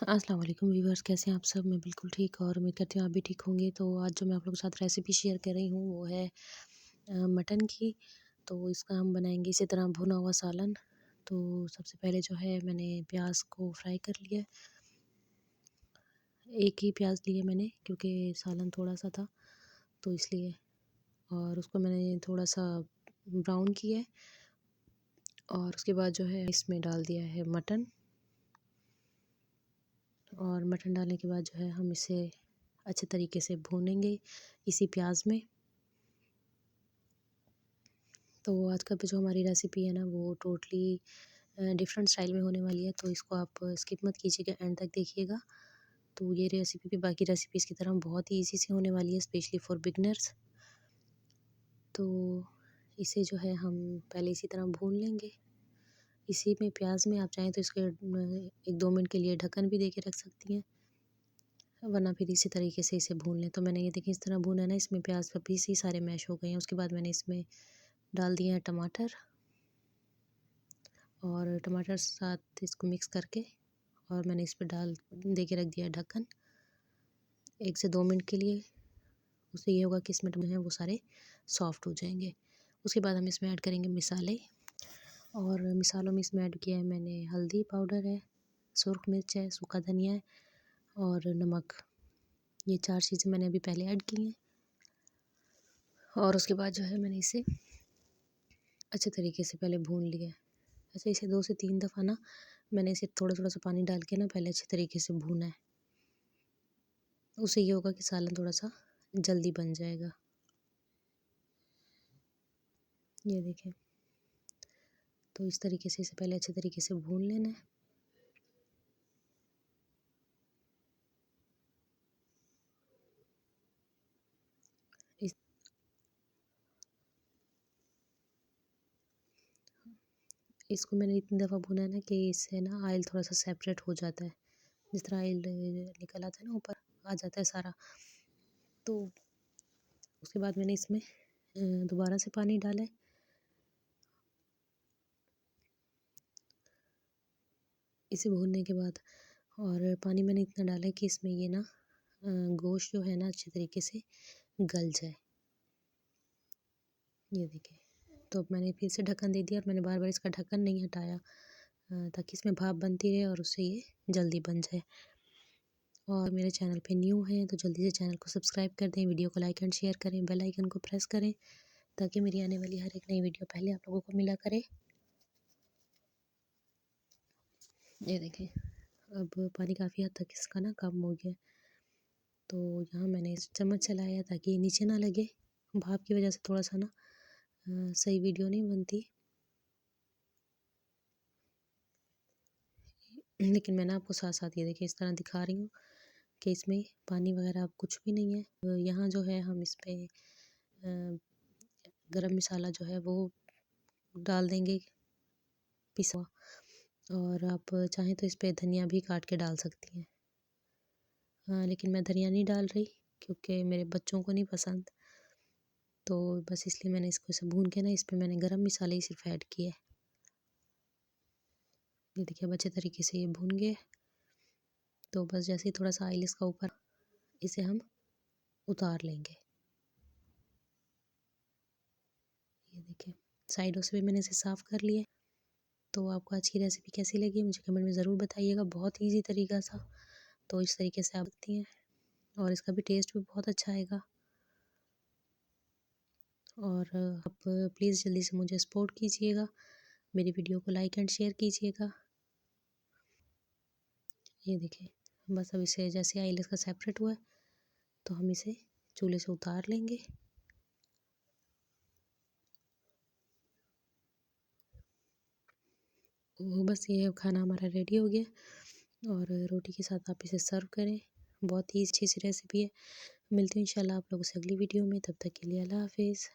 अस्सलाम वालेकुम व्यूअर्स, कैसे हैं आप सब। मैं बिल्कुल ठीक और उम्मीद करती हूँ आप भी ठीक होंगे। तो आज जो मैं आप लोगों के साथ रेसिपी शेयर कर रही हूँ वो है मटन की। तो इसका हम बनाएंगे इसी तरह भुना हुआ सालन। तो सबसे पहले जो है मैंने प्याज को फ्राई कर लिया। एक ही प्याज लिए मैंने क्योंकि सालन थोड़ा सा था तो इसलिए। और उसको मैंने थोड़ा सा ब्राउन किया है और उसके बाद जो है इसमें डाल दिया है मटन। और मटन डालने के बाद जो है हम इसे अच्छे तरीके से भूनेंगे इसी प्याज में। तो आज का जो हमारी रेसिपी है ना वो टोटली डिफरेंट स्टाइल में होने वाली है, तो इसको आप स्किप मत कीजिएगा, एंड तक देखिएगा। तो ये रेसिपी भी बाकी रेसिपीज़ की तरह बहुत ही इजी से होने वाली है, स्पेशली फॉर बिगनर्स। तो इसे जो है हम पहले इसी तरह भून लेंगे इसी में प्याज में। आप चाहें तो इसके 1-2 मिनट के लिए ढक्कन भी दे के रख सकती हैं, वरना फिर इसी तरीके से इसे भून लें। तो मैंने ये देखिए इस तरह भूना है ना, इसमें प्याज का पीस ही सारे मैश हो गए हैं। उसके बाद मैंने इसमें डाल दिए हैं टमाटर और टमाटर साथ इसको मिक्स करके और मैंने इस पर डाल दे के रख दिया है ढक्कन 1 से 2 मिनट के लिए। उससे ये होगा कि इसमें जो है वो सारे सॉफ्ट हो जाएंगे। उसके बाद हम इसमें ऐड करेंगे मिसाले। और मिसालों में इसमें ऐड किया है मैंने हल्दी पाउडर है, सुरख मिर्च है, सूखा धनिया है और नमक। ये 4 चीज़ें मैंने अभी पहले ऐड की हैं। और उसके बाद जो है मैंने इसे अच्छे तरीके से पहले भून लिया है। ऐसे इसे 2 से 3 दफ़ा ना मैंने इसे थोड़ा-थोड़ा सा पानी डाल के ना पहले अच्छे तरीके से भूना है। उससे ये होगा कि सालन थोड़ा-सा जल्दी बन जाएगा। ये देखिए, तो इस तरीके से इसे पहले अच्छे तरीके से भून लेना है। इस इसको मैंने इतनी दफ़ा भुना है ना कि इससे ना ऑयल थोड़ा-सा सेपरेट हो जाता है। जिस तरह ऑयल निकल आता है ना ऊपर आ जाता है सारा। तो उसके बाद मैंने इसमें दोबारा से पानी डाला है। इसे भूनने के बाद और पानी मैंने इतना डाला है कि इसमें ये ना गोश्त जो है ना अच्छे तरीके से गल जाए। ये देखिए, तो अब मैंने फिर से ढक्कन दे दिया और मैंने बार-बार इसका ढक्कन नहीं हटाया ताकि इसमें भाप बनती रहे और उससे ये जल्दी बन जाए। और मेरे चैनल पे न्यू हैं तो जल्दी से चैनल को सब्सक्राइब कर दें, वीडियो को लाइक एंड शेयर करें, बेल आइकन को प्रेस करें ताकि मेरी आने वाली हर एक नई वीडियो पहले आप लोगों को मिला करे। ये देखें, अब पानी काफ़ी हद तक इसका ना कम हो गया। तो यहाँ मैंने इस चम्मच चलाया ताकि नीचे ना लगे। भाप की वजह से थोड़ा सा ना सही वीडियो नहीं बनती। लेकिन मैं ना आपको साथ साथ ये देखिए इस तरह दिखा रही हूँ कि इसमें पानी वगैरह अब कुछ भी नहीं है। यहाँ जो है हम इस पे गरम मसाला जो है वो डाल देंगे पिसा हुआ। और आप चाहें तो इस पे धनिया भी काट के डाल सकती हैं। हाँ, लेकिन मैं धनिया नहीं डाल रही क्योंकि मेरे बच्चों को नहीं पसंद। तो बस इसलिए मैंने इसको ऐसे भून के ना इस पे मैंने गरम मसाले ही सिर्फ ऐड किए। ये देखिए अब अच्छे तरीके से ये भून गए। तो बस जैसे ही थोड़ा सा ऑयल इसका ऊपर, इसे हम उतार लेंगे। ये देखिए, साइडों से भी मैंने इसे साफ़ कर लिया। तो आपको आज की रेसिपी कैसी लगी मुझे कमेंट में ज़रूर बताइएगा। बहुत ईजी तरीका था, तो इस तरीके से आप देखती हैं और इसका भी टेस्ट भी बहुत अच्छा आएगा। और आप प्लीज़ जल्दी से मुझे सपोर्ट कीजिएगा, मेरी वीडियो को लाइक एंड शेयर कीजिएगा। ये देखिए, बस अब इसे जैसे ऑयल इसका सेपरेट हुआ है तो हम इसे चूल्हे से उतार लेंगे। वो बस ये खाना हमारा रेडी हो गया और रोटी के साथ आप इसे सर्व करें। बहुत ही अच्छी सी रेसिपी है। मिलते हैं इंशाल्लाह आप लोगों से अगली वीडियो में, तब तक के लिए अल्लाह हाफ़िज़।